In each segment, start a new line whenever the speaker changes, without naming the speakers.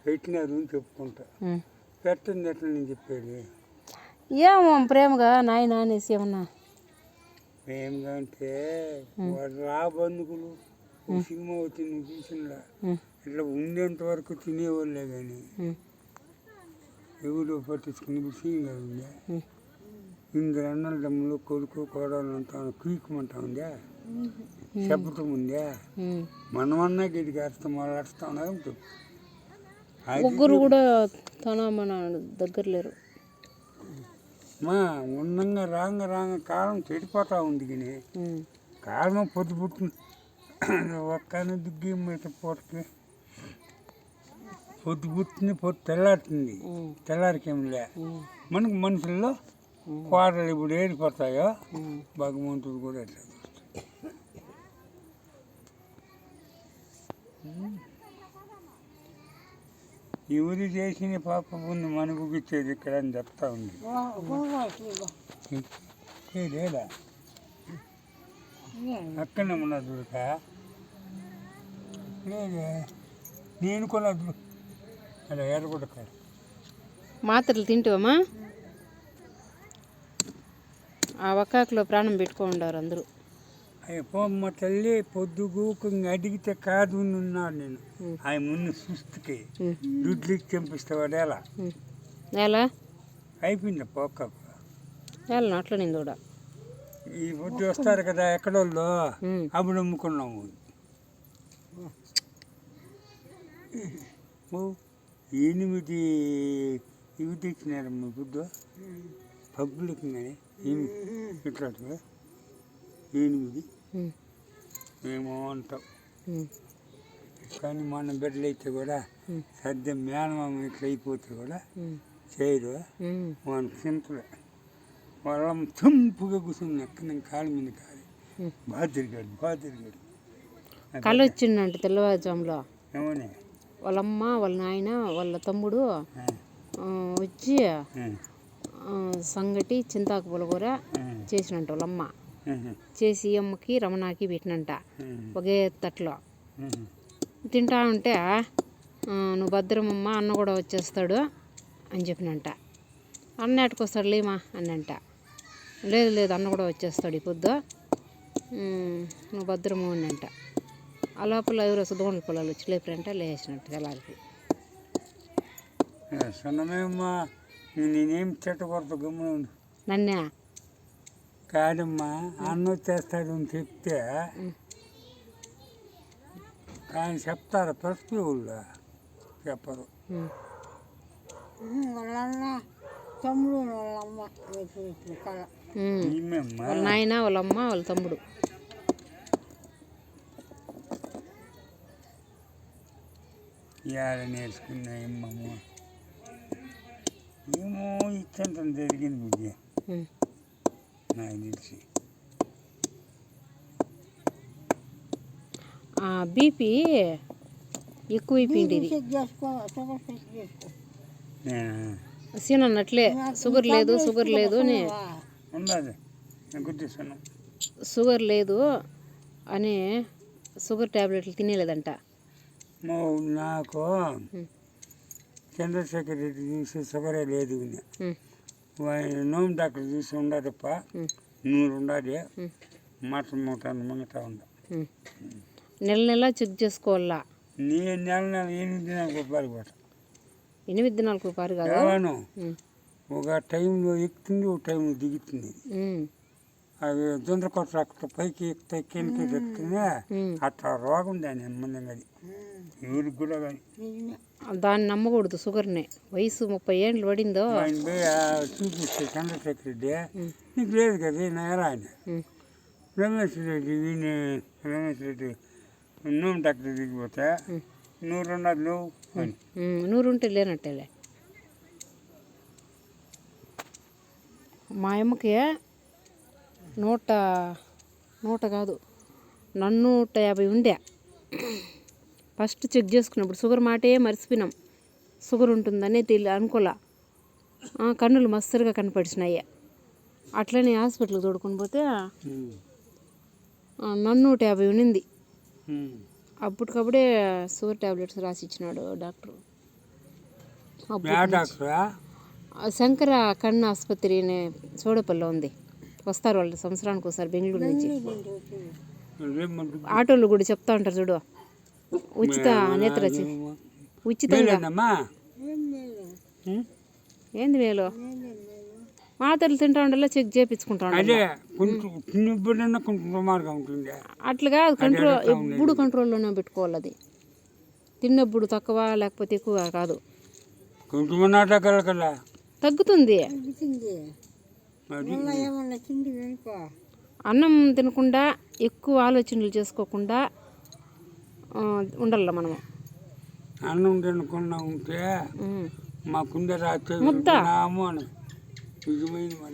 పెట్టినారు అని చెప్పుకుంటా. పెట్టండి ఎట్లా నేను చెప్పేది.
ఏమో ప్రేమగా నాయన అనేసి ఏమన్నా
ప్రేమగా అంటే వాడు రా బంధుకులు సినిమా వచ్చి నువ్వు చూసినలా ఇట్లా ఉండేంత వరకు తినేవాళ్ళే కానీ ఎవరు పట్టించుకుని విషయంగా ఉందా. ఇందరు అన్నల దమ్ములు కొడుకు కోడలు అంతా క్రీకుమంటా ఉందా, శబ్దం ఉందా. మనమన్నా గడికి అర్థం వాళ్ళు అర్థం ఉన్నదని చెప్పు.
ముగ్గురు కూడా తన మన దగ్గర లేరు.
మా ఉండంగా రాంగ కాలం చెడిపోతా ఉంది. కానీ కాలం పొద్దు పుట్టిన ఒక్కనే దిగ్గి పూటకి పొద్దు పుట్టింది పొద్దు తెల్లారుతుంది. తెల్లారికేమిలే మనకు మనుషుల్లో కోటలు ఇప్పుడు ఏడిపోతాయో భగవంతుడు కూడా ఎట్లా ఎవరు చేసిన పాప ఉంది మనకు ఇచ్చేది ఇక్కడ అని చెప్తా ఉంది. లేదా అక్కడనే ఉన్నా దొరక లేదే నేను కూడా అలా ఎర్రగొడ్డ
మాత్రలు తింటావమ్మా. ఆ ఒక్కాకులో ప్రాణం పెట్టుకుంటారు అందరూ.
అయ్యో పోమ్మ తల్లి పొద్దుగూకు అడిగితే కాదు ఉన్నాడు నేను. ఆయన ముందు సుస్తుకి దుడ్లకి చంపిస్తావాడు.
ఎలా
అయిపోయింది పొక్కకు
ఎలా అట్లా నేను కూడా
ఈ పొద్దు వస్తారు కదా ఎక్కడోళ్ళు అప్పుడు అమ్ముకున్నాము. 8 ఇవి తెచ్చినారమ్మ గుడ్డు పబ్బులకి కానీ ఇట్లా 8 ఏమో అంటాం. కానీ మన బిడ్డలు అయితే కూడా సద్య మేనమామ ఇట్లా అయిపోతే కూడా చేయరు. మన చింతలే వాళ్ళ తుంపుగా కూర్చుని ఎక్కడ కాలు మీద కాదు బాగా తిరిగాడు.
కళ్ళు వచ్చిందంటే తెల్లవారుజాములో
ఏమని
వాళ్ళమ్మ వాళ్ళ నాయన వాళ్ళ తమ్ముడు వచ్చి సంగటి చింతాకు పులగూర చేసినంట. వాళ్ళమ్మ చేసి అమ్మకి రమణాకి పెట్టినంట ఒకే తట్లో. తింటా ఉంటే నువ్వు భద్రమమ్మ అన్న కూడా వచ్చేస్తాడు అని చెప్పినంట. అన్న ఎట్టుకొస్తాడు లేమా అని అంట. లేదు అన్న కూడా వచ్చేస్తాడు ఈ పొద్దు నువ్వు భద్రము అని అంట. ఆ లోపల ఎవరో సుధోండ్ల పొలాలు వచ్చి లేపరంట. లేచినట్టు తెల్లారికి
సన్నమేమ్మా నేనేం చెట్టకూడదు గమ్మున ఉండు.
నన్నే
కాదమ్మా అన్న వచ్చేస్తాడు అని చెప్తే కానీ చెప్తారు ప్రతి ఊళ్ళో చెప్పరు.
తమ్ముడు
వాళ్ళ నాయన వాళ్ళమ్మ వాళ్ళ తమ్ముడు
ఇవాళ నేర్చుకున్నాయమ్మ. ఏమో ఇచ్చంత జరిగింది బుద్ధి నాకు తెలిసి.
బీపీ ఎక్కువైపోయింది. సీన్ అన్నట్లే షుగర్ లేదు అని షుగర్ లేదు అని షుగర్ ట్యాబ్లెట్లు తినేలేదంట.
నాకు చంద్రశేఖర్ రెడ్డి చూసి షుగరే లేదు. నోము డాక్టర్ చూసి ఉండదప్ప 100 ఉండాలి మటన్ మిగతా ఉండ.
నెల చెక్ చేసుకోవాలా.
నెల 8 దినాలకు పారి పోట.
8 దినాలకు పారి కాదు.
ఒక టైంలో ఎక్కుతుంది ఒక టైంలో దిగుతుంది. అవి దొందరకొట్ట రాకుండా పైకి ఎక్కుతాయి కిందకి ఎక్కుతుంది. అట్లా రోగం దాని సంబంధంగా అది ఎవరికి కూడా కానీ
దాన్ని నమ్మకూడదు. షుగర్ని వయసు 30 ఏళ్ళు పడిందో
ఆయన పోయి చూపిస్తే చంద్రశేఖర్ రెడ్డి నీకు లేదు కదా నా ఎలా ఆయన రమేష్ రెడ్డి నోము డాక్టర్ దిగిపోతే 100 ఉన్నది నువ్వు
100 ఉంటే లేనట్టేలే. మా అమ్మకి 100 కాదు 150 ఉండే. ఫస్ట్ చెక్ చేసుకున్నప్పుడు షుగర్ మాటే మర్చిపోయినాం. షుగర్ ఉంటుందని అనుకోలే. కన్నులు మస్తుగా కనపడిచినాయి. అట్లనే హాస్పిటల్కి తోడుకొని పోతే 150 ఉన్నింది. అప్పటికప్పుడే షుగర్ టాబ్లెట్స్ రాసి ఇచ్చినాడు డాక్టర్.
యా డాక్టరా?
శంకర కన్ను ఆసుపత్రి అనే చోడపల్లిలో ఉంది. వస్తారు వాళ్ళు సంవత్సరానికి ఒకసారి బెంగళూరు నుంచి. ఆటోలు కూడా చెప్తా ఉంటారు చూడు, ఉచిత నేత్ర ఉచితంగా. ఏంది వేలు మాత్రలు తింటా ఉండాలో చెక్ చేయించుకుంటా ఉండాలి. అట్లా కంట్రోల్ ఎప్పుడు కంట్రోల్లోనే పెట్టుకోవాలి. అది తిన్నప్పుడు తక్కువ లేకపోతే ఎక్కువ కాదు, తగ్గుతుంది. అన్నం తినకుండా ఎక్కువ ఆలోచనలు చేసుకోకుండా ఉండాల మనము.
అన్నం తినకుండా ఉంటే మాకుండే రాత్రి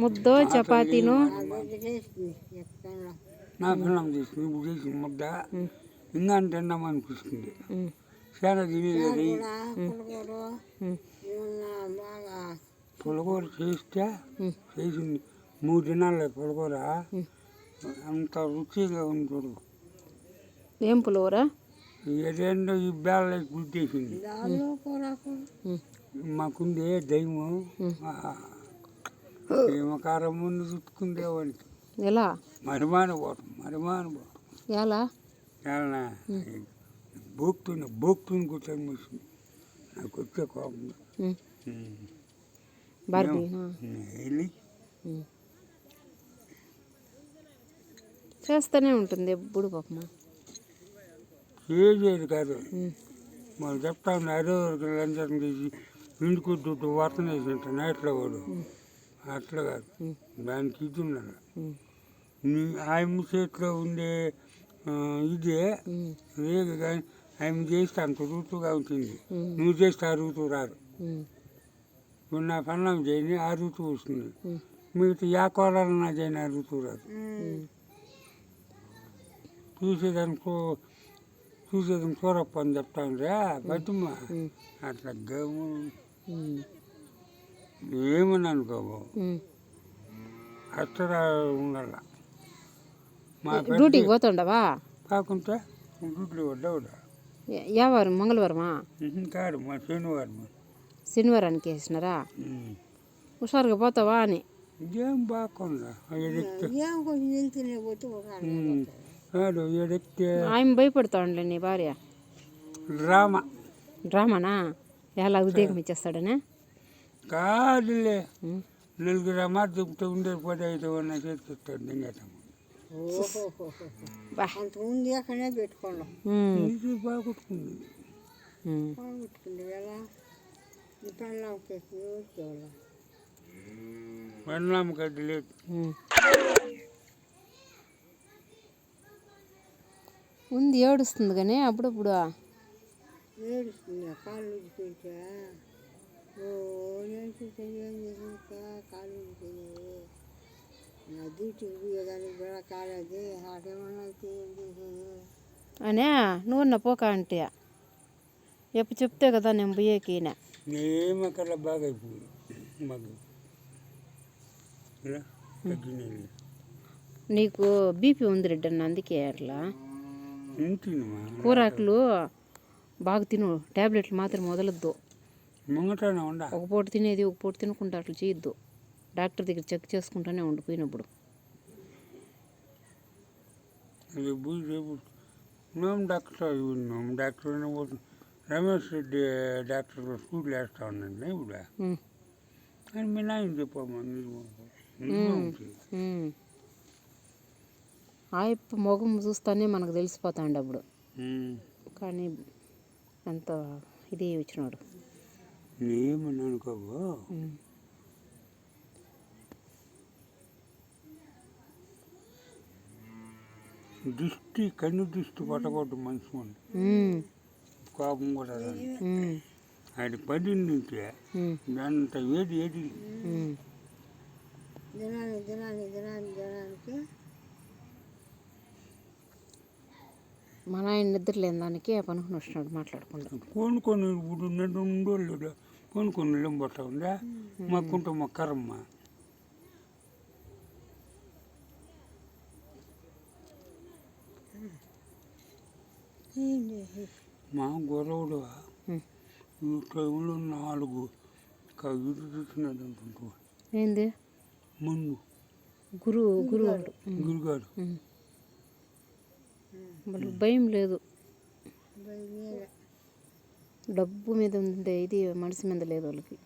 ముద్దో చపాతీను
నాకు తీసుకుని ఇప్పుడు చేసిన ముద్ద ఇంకా తిన్నాం అనిపిస్తుంది. చాలా తినేది పులగూర చేస్తే చేసింది 3 దినాలే పులగూర, అంత రుచిగా ఉంటుంది.
ఏం పులగూర?
ఏదేందో ఈ బేళ్ళ గుడ్డేసింది. మాకుండే దైము ఏమకారం ముందు చుట్టుకుందేవానికి
ఎలా
మరిమాను
ఎలా
చాలా బోక్తుని కూర్చొని మూసింది. నాకు వచ్చే కోపం వెళ్ళి
చేస్తూనే ఉంటుంది ఎప్పుడు పాపమ్మ.
చేసేది కాదు, వాళ్ళు చెప్తా ఉంది అరే లంచం చేసి ఇంటికి దుడ్డు వర్తన వేసి నైట్లో వాడు అట్లా కాదు. దానికి ఇది ఉండాలి. ఆయన చేతిలో ఉండే ఇదే రేగు కానీ ఆయన చేస్తే అంత రుతుగా ఉంటుంది. నువ్వు చేస్తే ఆ రుతు రాదు. ఇప్పుడు నా పన్నం చేయని ఆ రుతు వస్తుంది. మిగతా యా కూరన్నా చేయని ఆ రుతు రాదు. చూసేదానికి చూరప్ప అని చెప్తాను రే బతుమ్మ అట్లా గము ఏమని అనుకోవు అట్లా ఉండాల. మా
డ్యూటీకి పోతుండవా?
కాకుంటే డ్యూటీలో వడ్డా
యావారం మంగళవారమా?
కాదు, మా
శనివారానికి వేసినారా? హుషారుగా పోతావా అని.
ఏం బాగుందా
ఆయన భయపడతా ఉండలే నీ భార్య? డ్రామానా? ఎలా ఉద్యోగం ఇచ్చేస్తాడనే
కాదులే. 4 మాట చెప్తే ఉండే 15 చేతికిస్తాడు. దింగేటమ్మ బాగుంటుంది. పెళ్ళాం గడ్డి లేదు.
ఉంది ఏడుస్తుంది కానీ అప్పుడప్పుడు
ఏడుస్తుంది. కాళ్ళు ఊడిపోయితే కాళ్ళు ఊడిపోయినాయి. నా డ్యూటీకి పోయేదానికి కూడా కాలేదు. అదేమన్నా అయితే ఏం చేసేది
అనే నువ్వు పోక అంటే ఎప్పుడు చెప్తే కదా నేను పోయేకి.
ఏమక్కడ బాగా అయిపోయింది మాకు.
నీకు బీపీ ఉంది రెడ్డి అన్న, అందుకే అట్లా. కూరాకులు బాగా తిను, టాబ్లెట్లు మాత్రం వదలొద్దు. ఒక పూట తినేది ఒక పూట తినకుండా అట్లా చేయొద్దు. డాక్టర్ దగ్గర చెక్ చేసుకుంటూనే ఉండిపోయినప్పుడు.
మేము doctor Ramesh Reddy doctor school వేస్తా ఉందండి ఇప్పుడు. అని మీ నాయన చెప్పమ్మా.
ఆయప్ప మొగం చూస్తానే మనకు తెలిసిపోతాండి అప్పుడు. కానీ ఎంత ఇది వచ్చినాడు.
ఏమని అనుకోవు. కన్ను దృష్టి పట్టకూడదు మనిషి కోపం కూడా అది పడింది ఉంటే దాంత ఏది
దినానికి
మన ఆయన నిద్ర లేని దానికి పనుకొని వచ్చినాడు మాట్లాడకుండా.
కొనుక్కొని ఇప్పుడు 2 రోజులు కొనుక్కొని వెళ్ళిపోతా ఉందా మాకుంటాం మా కరమ్మ.
ఏంది
మా గొడవలు
ఉమ్.
ఈ టైంలో 4 కవిలు చూసినది అనుకుంటా
ఏంది
ముందు
గురువాడు
గురుగాడు
వాళ్ళకి భయం లేదు.
భయమే
డబ్బు మీద ఉండే ఇది మనసు మీద లేదు వాళ్ళకి.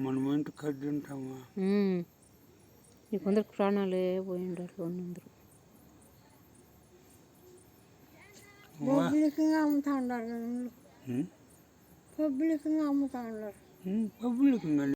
మనం ఏంటి కడ్డి ఉంటామా
ఈ కొందరికి ప్రాణాలే పోయిండు అట్లా ఉన్నందరూ.
పబ్లిక్గా అమ్ముతా ఉన్నారు కదా, పబ్లిక్గా అమ్ముతా ఉన్నారు.
పబ్లిక్